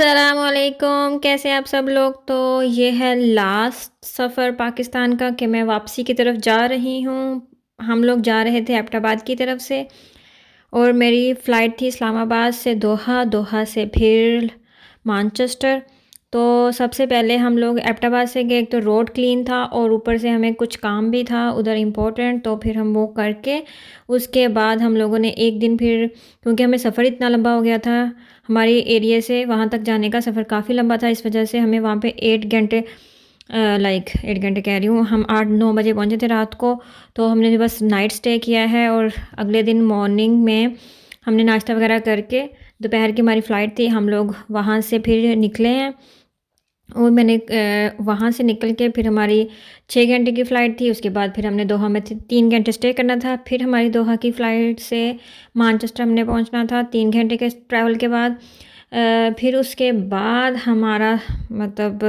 अस्सलामुअलैकुम, कैसे हैं आप सब लोग। तो ये है लास्ट सफ़र पाकिस्तान का कि मैं वापसी की तरफ जा रही हूँ। हम लोग जा रहे थे एबटाबाद की तरफ से और मेरी फ़्लाइट थी इस्लामाबाद से दोहा, दोहा से फिर मैनचेस्टर। तो सबसे पहले हम लोग एबटाबाद से गए। एक तो रोड क्लीन था और ऊपर से हमें कुछ काम भी था उधर इम्पोर्टेंट, तो फिर हम वो करके उसके बाद हम लोगों ने एक दिन फिर, क्योंकि हमें सफ़र इतना लंबा हो गया था, हमारे एरिया से वहाँ तक जाने का सफ़र काफ़ी लंबा था, इस वजह से हमें वहाँ पे 8 घंटे 8 घंटे कह रही हूँ, हम 8-9 बजे पहुँचे थे रात को। तो हमने बस नाइट स्टे किया है और अगले दिन मॉर्निंग में हमने नाश्ता वगैरह करके, दोपहर की हमारी फ़्लाइट थी, हम लोग वहाँ से फिर निकले हैं। और मैंने वहाँ से निकल के फिर हमारी 6 घंटे की फ़्लाइट थी। उसके बाद फिर हमने दोहा में 3 घंटे स्टे करना था। फिर हमारी दोहा की फ़्लाइट से मैनचेस्टर हमने पहुँचना था 3 घंटे के ट्रैवल के बाद। फिर उसके बाद हमारा मतलब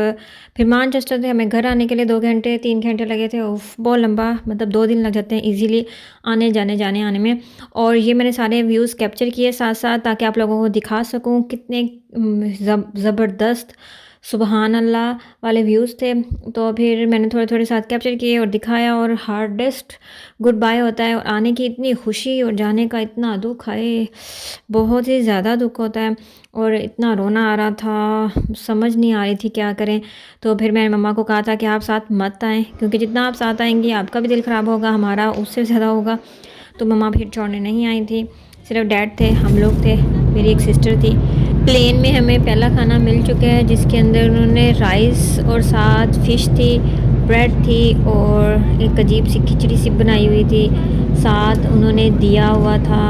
फिर मैनचेस्टर से हमें घर आने के लिए 2 घंटे 3 घंटे लगे थे। उफ़, बहुत लंबा, मतलब 2 दिन लग जाते हैं ईज़िली आने जाने जाने आने में। और ये मैंने सारे व्यूज़ कैप्चर किए साथ साथ, ताकि आप लोगों को दिखा सकूँ कितने ज़बरदस्त सुबहान अल्लाह वाले व्यूज़ थे। तो फिर मैंने थोड़े थोड़े साथ कैप्चर किए और दिखाया। और हार्डेस्ट गुड बाय होता है, और आने की इतनी खुशी और जाने का इतना दुख है, बहुत ही ज़्यादा दुख होता है। और इतना रोना आ रहा था, समझ नहीं आ रही थी क्या करें। तो फिर मैंने मम्मा को कहा था कि आप साथ मत आएँ, क्योंकि जितना आप साथ आएंगी आपका भी दिल ख़राब होगा, हमारा उससे ज़्यादा होगा। तो मम्मा फिर छोड़ने नहीं आई थी, सिर्फ डैड थे, हम लोग थे, मेरी एक सिस्टर थी। प्लेन में हमें पहला खाना मिल चुका है, जिसके अंदर उन्होंने राइस और साथ फ़िश थी, ब्रेड थी और एक अजीब सी खिचड़ी सी बनाई हुई थी। साथ उन्होंने दिया हुआ था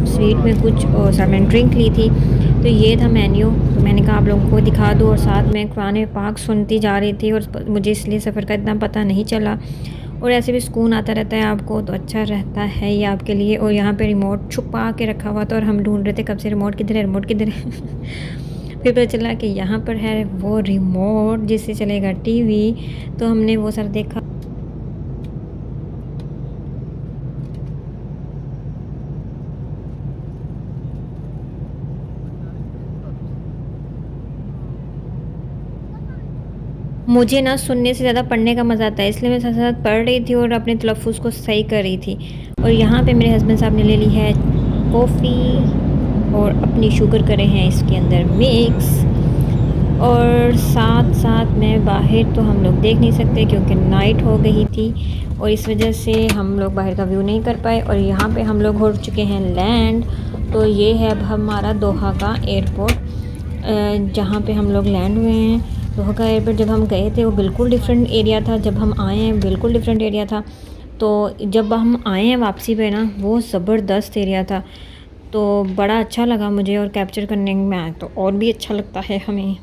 स्वीट में कुछ, और साथ मैंने ड्रिंक ली थी। तो ये था मेन्यू। तो मैंने कहा आप लोगों को दिखा दूँ, और साथ में कुरान पाक सुनती जा रही थी, और मुझे इसलिए सफ़र का इतना पता नहीं चला। और ऐसे भी सुकून आता रहता है आपको, तो अच्छा रहता है ये आपके लिए। और यहाँ पे रिमोट छुपा के रखा हुआ था और हम ढूंढ रहे थे कब से रिमोट किधर है, रिमोट किधर है। फिर पता चला कि यहाँ पर है वो रिमोट जिससे चलेगा टीवी। तो हमने वो सर देखा। मुझे ना सुनने से ज़्यादा पढ़ने का मज़ा आता है, इसलिए मैं साथ साथ पढ़ रही थी और अपने तलफ़ुज़ को सही कर रही थी। और यहाँ पे मेरे हस्बैंड साहब ने ले ली है कॉफ़ी और अपनी शुगर करे हैं इसके अंदर मिक्स। और साथ साथ में बाहर तो हम लोग देख नहीं सकते क्योंकि नाइट हो गई थी, और इस वजह से हम लोग बाहर का व्यू नहीं कर पाए। और यहाँ पे हम लोग हो चुके हैं लैंड। तो ये है अब हमारा दोहा का एयरपोर्ट, जहाँ पे हम लोग लैंड हुए हैं। दोहा का एयरपोर्ट जब हम गए थे वो बिल्कुल डिफरेंट एरिया था, जब हम आए हैं बिल्कुल डिफरेंट एरिया था। तो जब हम आए हैं वापसी पे ना, वो ज़बरदस्त एरिया था। तो बड़ा अच्छा लगा मुझे, और कैप्चर करने में आया तो और भी अच्छा लगता है हमें।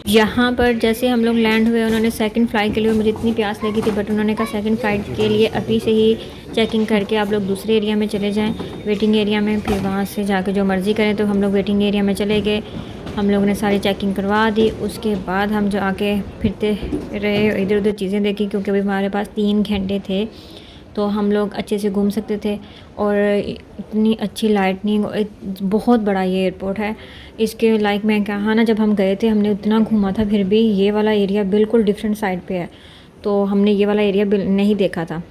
यहाँ पर जैसे हम लोग लैंड हुए, उन्होंने सेकंड फ़्लाइट के लिए, मुझे इतनी प्यास लगी थी, बट उन्होंने कहा सेकंड फ़्लाइट के लिए अभी से ही चेकिंग करके आप लोग दूसरे एरिया में चले जाएं, वेटिंग एरिया में, फिर वहाँ से जाके जो मर्ज़ी करें। तो हम लोग वेटिंग एरिया में चले गए, हम लोगों ने सारी चेकिंग करवा दी। उसके बाद हम जाके फिरते रहे, इधर उधर चीज़ें देखी, क्योंकि अभी हमारे पास 3 घंटे थे तो हम लोग अच्छे से घूम सकते थे। और इतनी अच्छी लाइटनिंग, बहुत बड़ा ये एयरपोर्ट है। इसके लाइक मैं कहा ना, जब हम गए थे हमने उतना घूमा था, फिर भी ये वाला एरिया बिल्कुल डिफरेंट साइड पे है। तो हमने ये वाला एरिया नहीं देखा था।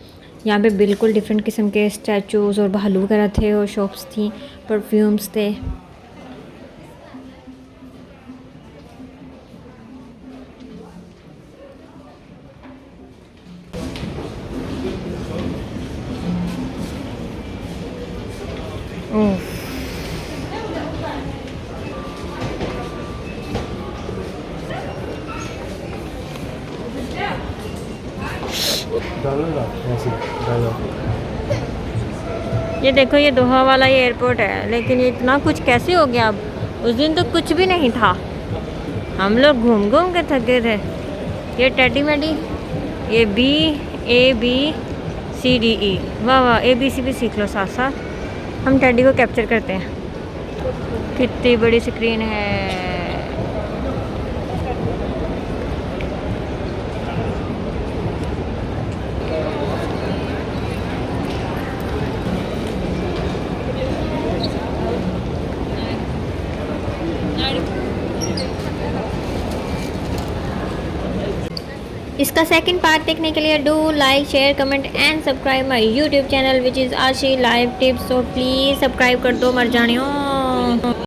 यहाँ पे बिल्कुल डिफरेंट किस्म के स्टैचूज़ और भालू वगैरह थे, और शॉप्स थी, परफ्यूम्स थे। ओह, ये देखो, ये दोहा वाला ये एयरपोर्ट है, लेकिन ये इतना कुछ कैसे हो गया अब। उस दिन तो कुछ भी नहीं था, हम लोग घूम घूम के थके थे। ये टेडी मेडी, ये BABCDE, वाह वाह, ABC भी सीख लो साथ साथ। हम टेडी को कैप्चर करते हैं, कितनी बड़ी स्क्रीन है। इसका सेकंड पार्ट देखने के लिए do like share comment and subscribe my YouTube channel which is Ashi live tips. So please subscribe कर दो मर जाने हो।